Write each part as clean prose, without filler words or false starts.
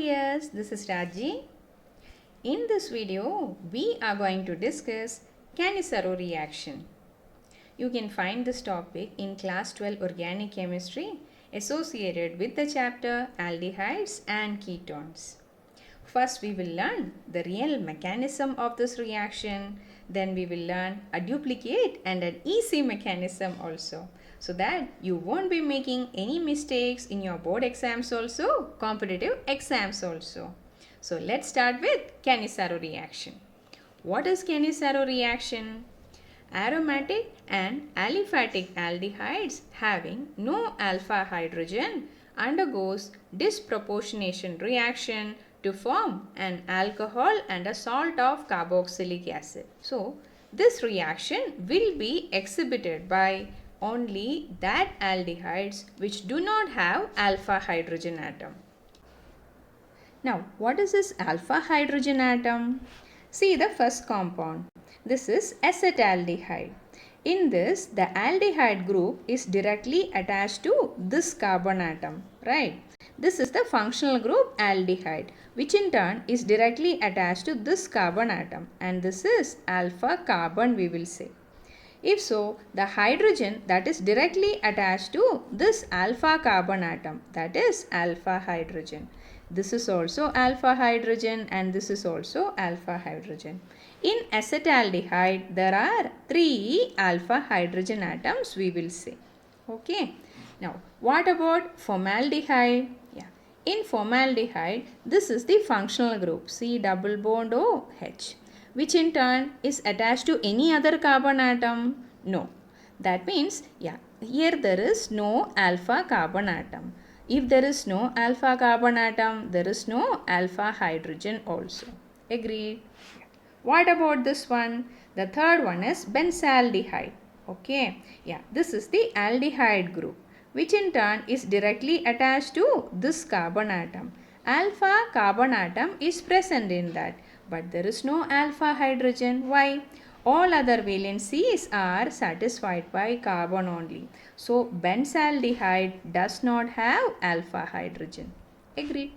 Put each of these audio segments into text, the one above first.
dears, this is Raji. In this video, we are going to discuss Cannizzaro reaction. You can find this topic in class 12 organic chemistry associated with the chapter aldehydes and ketones. First, we will learn the real mechanism of this reaction. Then we will learn a duplicate and an easy mechanism also, so that you won't be making any mistakes in your board exams also, competitive exams also. So let's start with Cannizzaro reaction. What is Cannizzaro reaction? Aromatic and aliphatic aldehydes having no alpha hydrogen undergoes disproportionation reaction to form an alcohol and a salt of carboxylic acid. So, this reaction will be exhibited by only that aldehydes which do not have alpha hydrogen atom. Now, what is this alpha hydrogen atom? See the first compound. This is acetaldehyde. In this, the aldehyde group is directly attached to this carbon atom, right? This is the functional group aldehyde, which in turn is directly attached to this carbon atom, and this is alpha carbon, we will say. If so, the hydrogen that is directly attached to this alpha carbon atom, that is alpha hydrogen. This is also alpha hydrogen and this is also alpha hydrogen. In acetaldehyde, there are 3 alpha hydrogen atoms, we will say. Okay. Now, what about formaldehyde? Yeah. In formaldehyde, this is the functional group C double bond OH, which in turn is attached to any other carbon atom? No. That means, yeah, here there is no alpha carbon atom. If there is no alpha carbon atom, there is no alpha hydrogen also. Agreed? What about this one? The third one is benzaldehyde. Okay. Yeah, this is the aldehyde group, which in turn is directly attached to this carbon atom. Alpha carbon atom is present in that, but there is no alpha hydrogen. Why? All other valencies are satisfied by carbon only. So, benzaldehyde does not have alpha hydrogen. Agreed?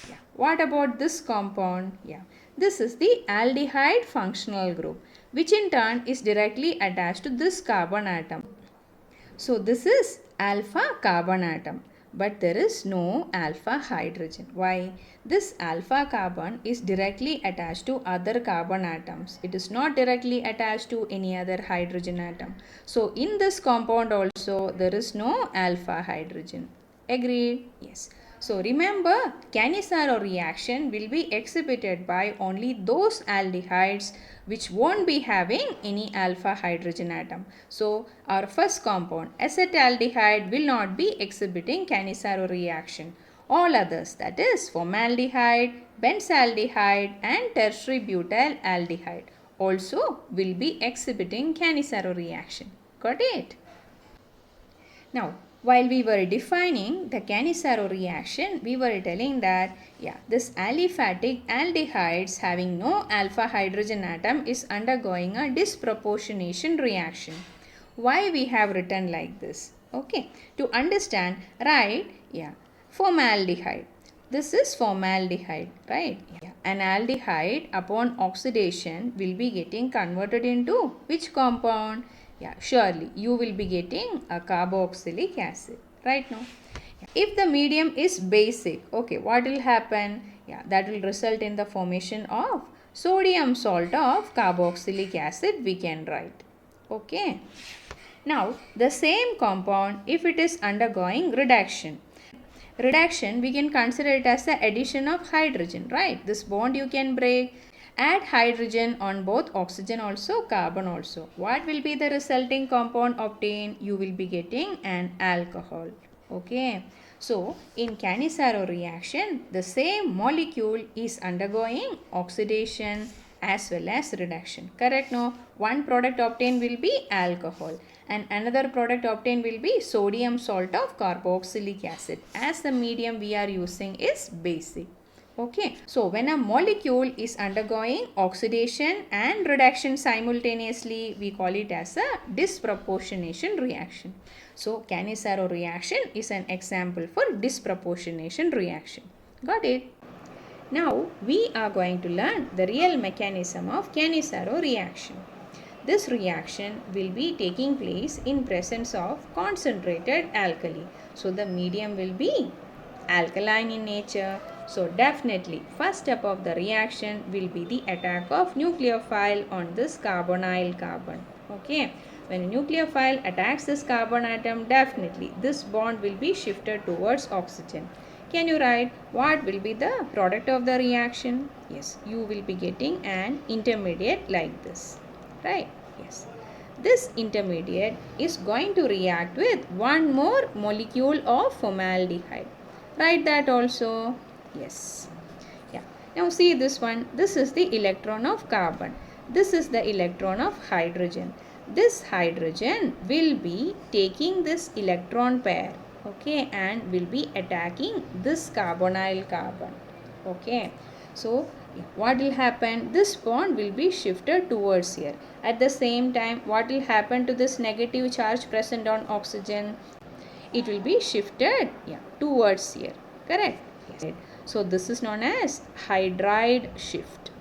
Yeah. What about this compound? Yeah. This is the aldehyde functional group, which in turn is directly attached to this carbon atom. So, this is alpha carbon atom, but there is no alpha hydrogen. Why? This alpha carbon is directly attached to other carbon atoms. It is not directly attached to any other hydrogen atom. So, in this compound also there is no alpha hydrogen. Agreed? Yes. So, remember, Cannizzaro reaction will be exhibited by only those aldehydes which won't be having any alpha hydrogen atom. So, our first compound, acetaldehyde, will not be exhibiting Cannizzaro reaction. All others, that is formaldehyde, benzaldehyde and tertiary butyl aldehyde, also will be exhibiting Cannizzaro reaction. Got it? Now, while we were defining the Cannizzaro reaction, we were telling that, yeah, this aliphatic aldehydes having no alpha hydrogen atom is undergoing a disproportionation reaction. Why we have written like this? Okay, to understand, right? Yeah, formaldehyde. This is formaldehyde, right? Yeah. An aldehyde upon oxidation will be getting converted into which compound? Yeah, surely you will be getting a carboxylic acid, right now. If the medium is basic, okay, what will happen? Yeah, that will result in the formation of sodium salt of carboxylic acid, we can write. Okay. Now, the same compound, if it is undergoing reduction, we can consider it as the addition of hydrogen, right? This bond you can break. Add hydrogen on both oxygen also, carbon also. What will be the resulting compound obtained? You will be getting an alcohol. Okay. So, in Cannizzaro reaction, the same molecule is undergoing oxidation as well as reduction. Correct? No? One product obtained will be alcohol and another product obtained will be sodium salt of carboxylic acid, as the medium we are using is basic. Okay, so when a molecule is undergoing oxidation and reduction simultaneously, we call it as a disproportionation reaction. So, Cannizzaro reaction is an example for disproportionation reaction. Got it? Now we are going to learn the real mechanism of Cannizzaro reaction. This reaction will be taking place in presence of concentrated alkali. So the medium will be alkaline in nature. So definitely first step of the reaction will be the attack of nucleophile on this carbonyl carbon. Okay. When a nucleophile attacks this carbon atom, definitely this bond will be shifted towards oxygen. Can you write what will be the product of the reaction? Yes, you will be getting an intermediate like this. Right? Yes. This intermediate is going to react with one more molecule of formaldehyde. Write that also. Yes. Yeah. Now see this one. This is the electron of carbon. This is the electron of hydrogen. This hydrogen will be taking this electron pair, okay, and will be attacking this carbonyl carbon, okay. So what will happen? This bond will be shifted towards here. At the same time, what will happen to this negative charge present on oxygen? It will be shifted, yeah, towards here, correct? Yes. So this is known as hydride shift.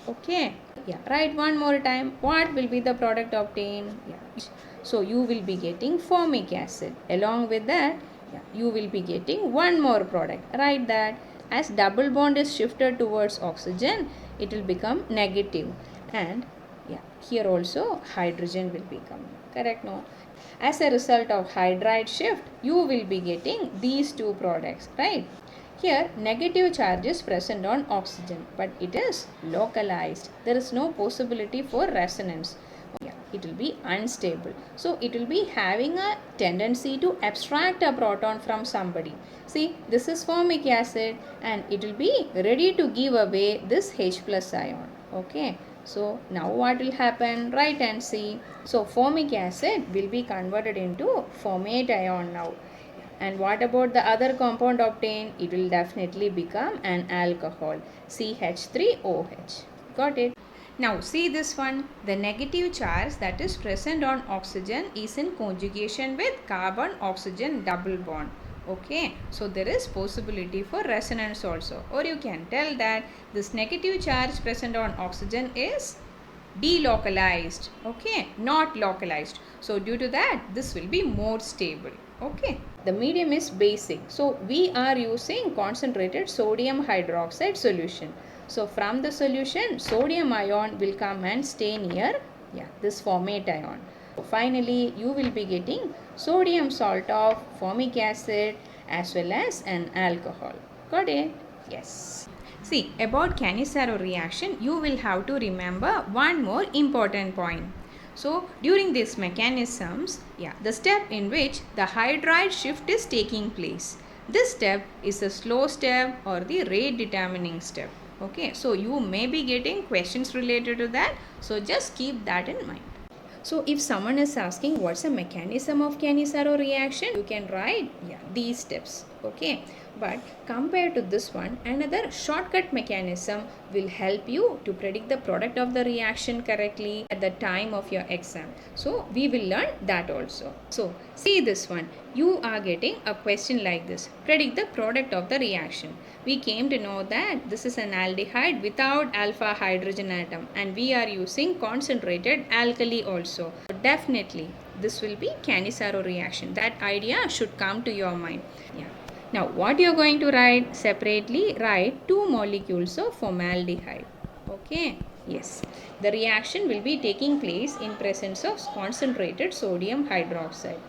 Okay. Yeah. Write one more time. What will be the product obtained? Yeah. So you will be getting formic acid. Along with that, yeah, you will be getting one more product. Write that. As double bond is shifted towards oxygen, it will become negative. And yeah, here also hydrogen will become. Correct? No. As a result of hydride shift, you will be getting these two products. Right? Here negative charge is present on oxygen, but it is localized. There is no possibility for resonance. Yeah, it will be unstable. So it will be having a tendency to abstract a proton from somebody. See, this is formic acid and it will be ready to give away this H plus ion. Okay. So now what will happen? Write and see. So formic acid will be converted into formate ion now. And what about the other compound obtained? It will definitely become an alcohol, CH3OH. Got it? Now see this one. The negative charge that is present on oxygen is in conjugation with carbon-oxygen double bond. Okay, so there is possibility for resonance also. Or you can tell that this negative charge present on oxygen is delocalized, okay, not localized. So due to that, this will be more stable. Okay, the medium is basic, so we are using concentrated sodium hydroxide solution. So from the solution, sodium ion will come and stay near, yeah, this formate ion. So finally, you will be getting sodium salt of formic acid as well as an alcohol. Got it? Yes. See, about Cannizzaro reaction, you will have to remember one more important point. So, during these mechanisms, yeah, the step in which the hydride shift is taking place. This step is a slow step or the rate determining step. Okay, so you may be getting questions related to that. So, just keep that in mind. So if someone is asking what's the mechanism of Cannizzaro reaction, you can write, yeah, these steps. Okay. But compared to this one, another shortcut mechanism will help you to predict the product of the reaction correctly at the time of your exam. So we will learn that also. So see this one. You are getting a question like this. Predict the product of the reaction. We came to know that this is an aldehyde without alpha hydrogen atom and we are using concentrated alkali also. So definitely this will be Cannizzaro reaction. That idea should come to your mind. Yeah. Now what you are going to write? Separately write two molecules of formaldehyde. Okay. Yes. The reaction will be taking place in presence of concentrated sodium hydroxide.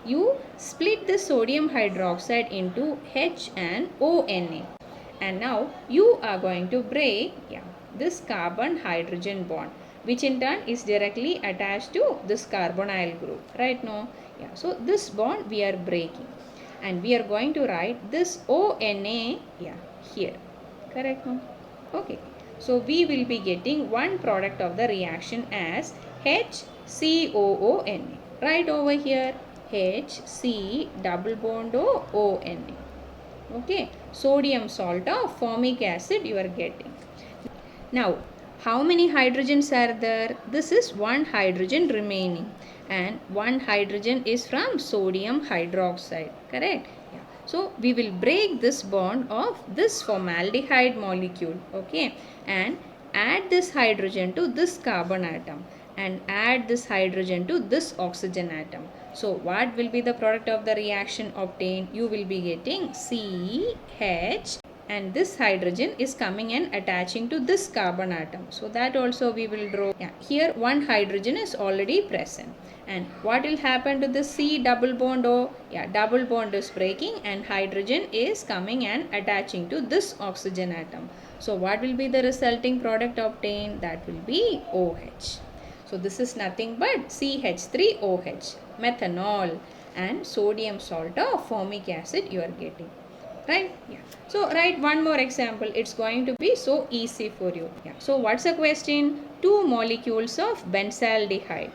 You split the sodium hydroxide into H and ONA. And now you are going to break, yeah, this carbon hydrogen bond, which in turn is directly attached to this carbonyl group. Right now? Yeah. So this bond we are breaking. And we are going to write this ONA, yeah, here. Correct? No? Okay. So we will be getting one product of the reaction as HCOONA. Right over here, HC double bond ONA. Okay. Sodium salt of formic acid you are getting. Now, how many hydrogens are there? This is one hydrogen remaining and one hydrogen is from sodium hydroxide. Correct? Yeah. So we will break this bond of this formaldehyde molecule, okay, and add this hydrogen to this carbon atom and add this hydrogen to this oxygen atom. So what will be the product of the reaction obtained? You will be getting CH, and this hydrogen is coming and attaching to this carbon atom. So that also we will draw. Yeah, here one hydrogen is already present. And what will happen to the C double bond O? Yeah, double bond is breaking and hydrogen is coming and attaching to this oxygen atom. So what will be the resulting product obtained? That will be OH. So this is nothing but CH3OH, methanol, and sodium salt of formic acid you are getting. Right? Yeah. So write one more example. It's going to be so easy for you. Yeah. So what's the question? Two molecules of benzaldehyde.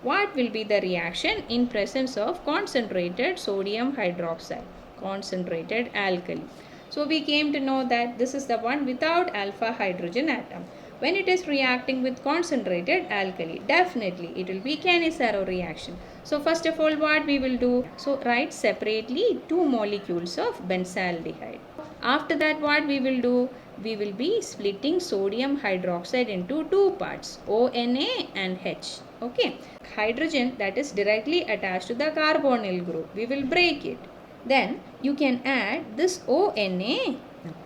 What will be the reaction in presence of concentrated sodium hydroxide, concentrated alkali? So we came to know that this is the one without alpha hydrogen atom. When it is reacting with concentrated alkali, definitely it will be Cannizzaro reaction. So first of all, what we will do? So write separately two molecules of benzaldehyde. After that, what we will do? We will be splitting sodium hydroxide into two parts, ONA and H. Okay. Hydrogen that is directly attached to the carbonyl group. We will break it. Then you can add this ONA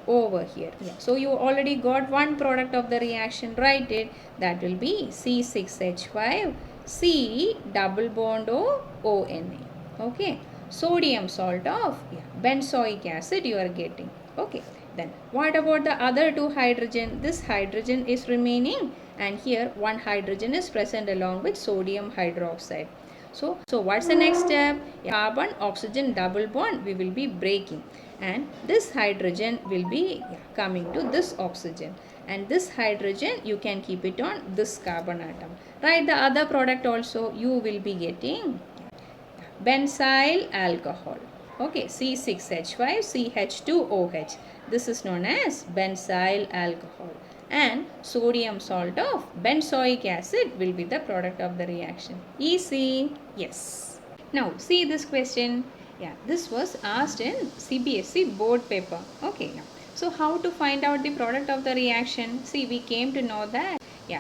over here. Yeah. So you already got one product of the reaction. Write it. That will be C6H5 C double bond O ONA. Okay. Sodium salt of benzoic acid you are getting. Okay. Then what about the other two hydrogen? This hydrogen is remaining and here one hydrogen is present along with sodium hydroxide. So what's the next step? Carbon oxygen double bond we will be breaking and this hydrogen will be coming to this oxygen and this hydrogen you can keep it on this carbon atom. Write the other product also. You will be getting benzyl alcohol. Okay, C6H5CH2OH. This is known as benzyl alcohol. And sodium salt of benzoic acid will be the product of the reaction. Easy? Yes. Now, see this question. Yeah, this was asked in CBSE board paper. Okay, now. So, how to find out the product of the reaction? See, we came to know that,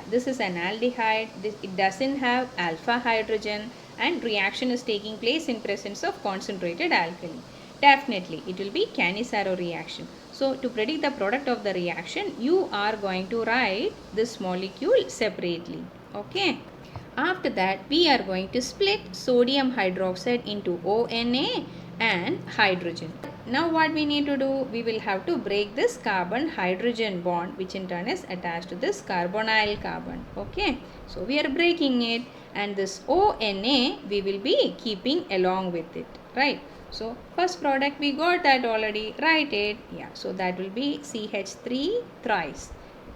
this is an aldehyde. It doesn't have alpha hydrogen and reaction is taking place in presence of concentrated alkali. Definitely, it will be Cannizzaro reaction. So, to predict the product of the reaction, you are going to write this molecule separately. Okay. After that, we are going to split sodium hydroxide into ONA and hydrogen. Now what we need to do? We will have to break this carbon hydrogen bond which in turn is attached to this carbonyl carbon. Okay. So we are breaking it and this ONA we will be keeping along with it. Right. So first product we got that already. Write it. Yeah. So that will be CH3 thrice.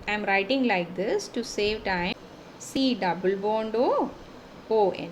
I am writing like this to save time. C double bond O ONA.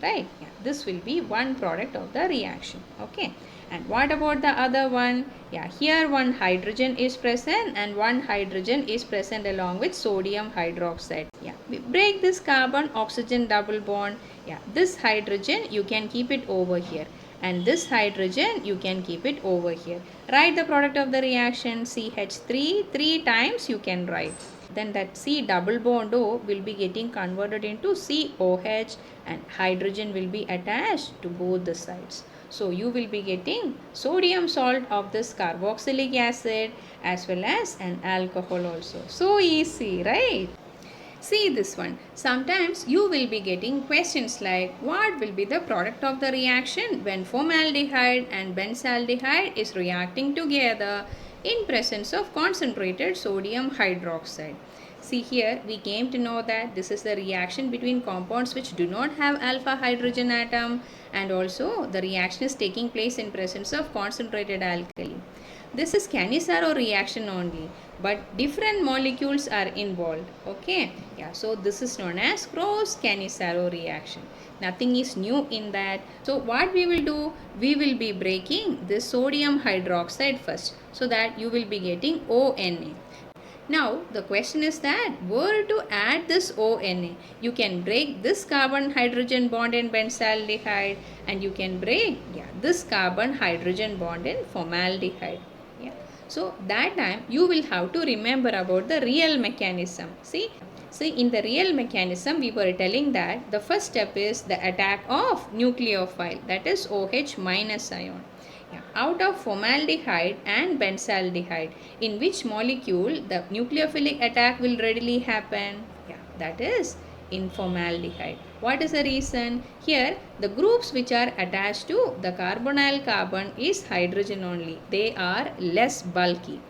Right. Yeah. This will be one product of the reaction. Okay. And what about the other one? Yeah, here one hydrogen is present and one hydrogen is present along with sodium hydroxide. Yeah, we break this carbon oxygen double bond. Yeah, this hydrogen you can keep it over here and this hydrogen you can keep it over here. Write the product of the reaction CH3 3 times you can write. Then that C double bond O will be getting converted into COH and hydrogen will be attached to both the sides. So you will be getting sodium salt of this carboxylic acid as well as an alcohol also. So easy, right? See this one. Sometimes you will be getting questions like what will be the product of the reaction when formaldehyde and benzaldehyde is reacting together in presence of concentrated sodium hydroxide. See here we came to know that this is the reaction between compounds which do not have alpha hydrogen atom and also the reaction is taking place in presence of concentrated alkali. This is Cannizzaro reaction only but different molecules are involved. Okay. Yeah. So this is known as Croce-Cannizzaro reaction. Nothing is new in that. So what we will do? We will be breaking this sodium hydroxide first so that you will be getting ONA. Now the question is that were to add this ONA, you can break this carbon hydrogen bond in benzaldehyde and you can break this carbon hydrogen bond in formaldehyde. Yeah. So that time you will have to remember about the real mechanism. See, in the real mechanism, we were telling that the first step is the attack of nucleophile, that is OH minus ion. Yeah. Out of formaldehyde and benzaldehyde, in which molecule the nucleophilic attack will readily happen? Yeah, that is in formaldehyde. What is the reason? Here, the groups which are attached to the carbonyl carbon is hydrogen only. They are less bulky.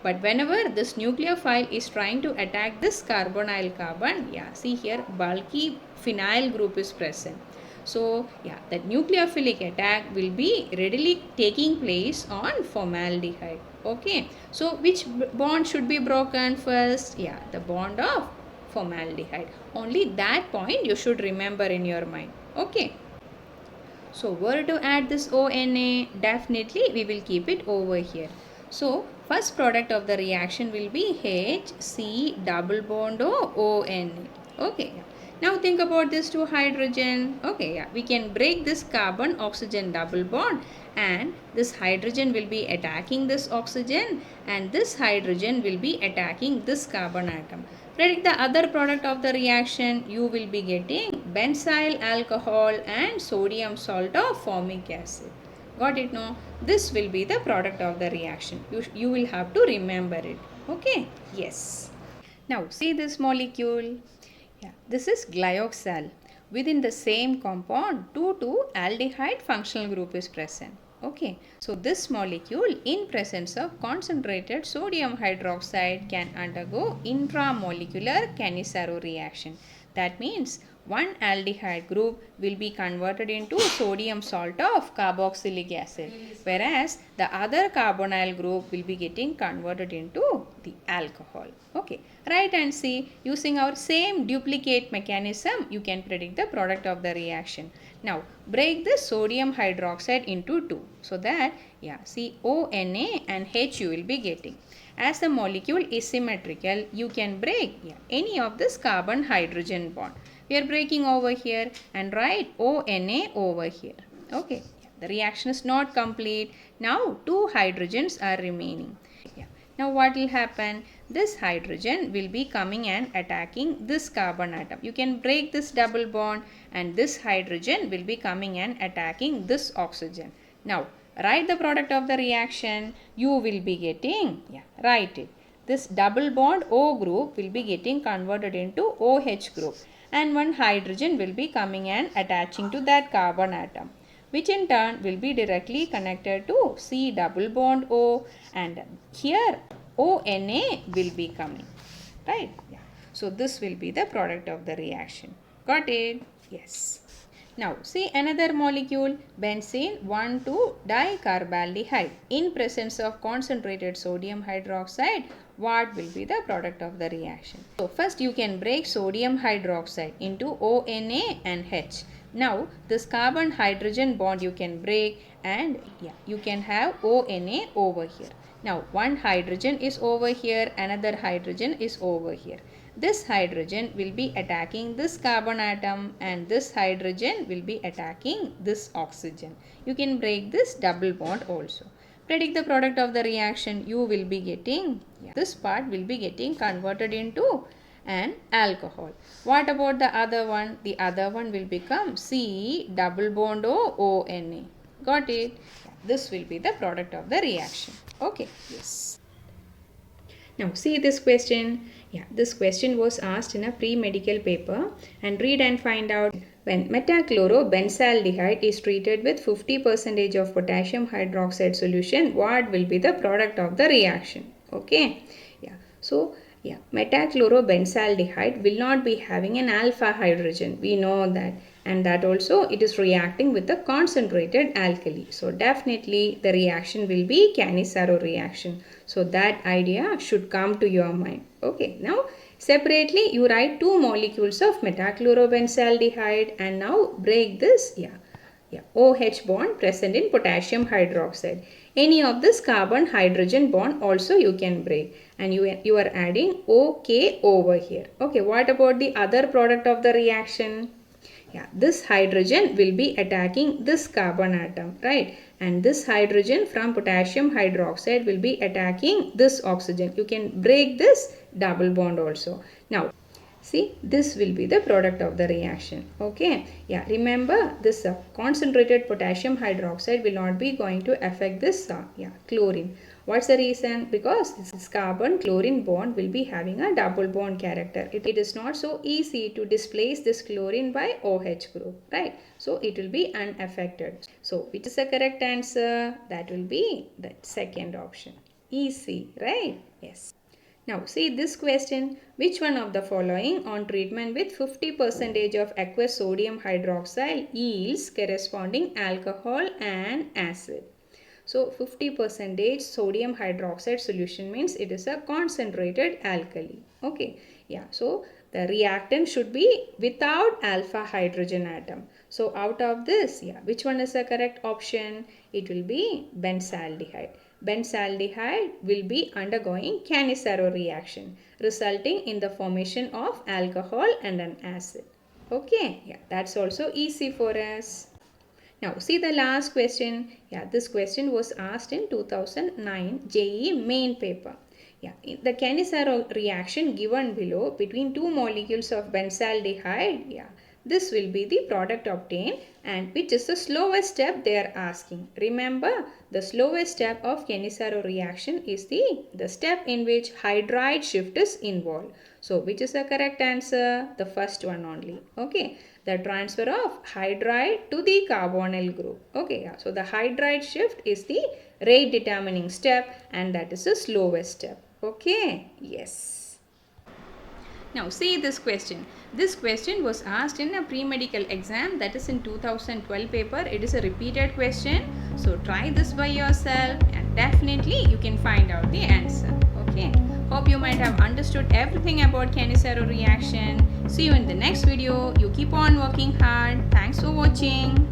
But whenever this nucleophile is trying to attack this carbonyl carbon, see here bulky phenyl group is present. So the nucleophilic attack will be readily taking place on formaldehyde. Okay. So which bond should be broken first? The bond of formaldehyde. Only that point you should remember in your mind. Okay. So were to add this ONA, definitely we will keep it over here. So first product of the reaction will be HC double bond ONA. Okay. Now think about this two hydrogen. Okay, we can break this carbon oxygen double bond and this hydrogen will be attacking this oxygen and this hydrogen will be attacking this carbon atom. Predict the other product of the reaction. You will be getting benzyl alcohol and sodium salt of formic acid. Got it? No? This will be the product of the reaction. You will have to remember it. Okay? Yes. Now see this molecule. This is glyoxal. Within the same compound, 2,2-aldehyde functional group is present. Okay, so this molecule in presence of concentrated sodium hydroxide can undergo intramolecular Cannizzaro reaction. That means one aldehyde group will be converted into sodium salt of carboxylic acid, whereas the other carbonyl group will be getting converted into the alcohol. Okay, write and see. Using our same duplicate mechanism, you can predict the product of the reaction. Now break the sodium hydroxide into two, so that see ONA and H you will be getting. As the molecule is symmetrical, you can break any of this carbon hydrogen bond. We are breaking over here and write ONA over here. Okay, the reaction is not complete. Now two hydrogens are remaining. Now what will happen? This hydrogen will be coming and attacking this carbon atom. You can break this double bond and this hydrogen will be coming and attacking this oxygen. Now write the product of the reaction. You will be getting, write it. This double bond O group will be getting converted into OH group and one hydrogen will be coming and attaching to that carbon atom, which in turn will be directly connected to C double bond O and here ONA will be coming. Right? So this will be the product of the reaction. Got it? Yes. Now see another molecule, benzene 1,2-dicarbaldehyde. In presence of concentrated sodium hydroxide, what will be the product of the reaction? So first you can break sodium hydroxide into ONA and H. Now this carbon hydrogen bond you can break and you can have ONA over here. Now one hydrogen is over here, another hydrogen is over here. This hydrogen will be attacking this carbon atom and this hydrogen will be attacking this oxygen. You can break this double bond also. Predict the product of the reaction. You will be getting, this part will be getting converted into an alcohol. What about the other one? The other one will become C double bond ONA. Got it? This will be the product of the reaction. Okay, yes. Now see this question. This question was asked in a pre-medical paper and read and find out. When metachlorobenzaldehyde is treated with 50% of potassium hydroxide solution, what will be the product of the reaction? Okay. So metachlorobenzaldehyde will not be having an alpha hydrogen. We know that. And that also it is reacting with the concentrated alkali. So definitely the reaction will be Cannizzaro reaction. So that idea should come to your mind. Okay. Now separately you write two molecules of metachlorobenzaldehyde and now break this OH bond present in potassium hydroxide. Any of this carbon hydrogen bond also you can break, and you are adding OK over here. Okay, what about the other product of the reaction? Yeah, this hydrogen will be attacking this carbon atom, right? And this hydrogen from potassium hydroxide will be attacking this oxygen. You can break this double bond also. Now, see, this will be the product of the reaction. Okay, yeah, remember this concentrated potassium hydroxide will not be going to affect this chlorine. What's the reason? Because this carbon chlorine bond will be having a double bond character. It is not so easy to displace this chlorine by OH group, right? So it will be unaffected. So which is the correct answer? That will be the second option. Easy, right? Yes. Now see this question, which one of the following on treatment with 50% of aqueous sodium hydroxide yields corresponding alcohol and acid? So 50% sodium hydroxide solution means it is a concentrated alkali. Okay, yeah, so the reactant should be without alpha hydrogen atom. So out of this, yeah, which one is the correct option? It will be benzaldehyde. Benzaldehyde will be undergoing Cannizzaro reaction, resulting in the formation of alcohol and an acid. Okay, yeah, that's also easy for us. Now see the last question. Yeah, this question was asked in 2009 JEE main paper. Yeah, the Cannizzaro reaction given below between two molecules of benzaldehyde. Yeah, this will be the product obtained, and which is the slowest step they are asking. Remember, the slowest step of Cannizzaro reaction is the step in which hydride shift is involved. So which is the correct answer? The first one only. Okay, the transfer of hydride to the carbonyl group. Okay, yeah. So the hydride shift is the rate determining step, and that is the slowest step. Okay, yes. Now see this question. This question was asked in a pre-medical exam, that is in 2012 paper. It is a repeated question. So try this by yourself and definitely you can find out the answer. Okay. Hope you might have understood everything about Cannizzaro reaction. See you in the next video. You keep on working hard. Thanks for watching.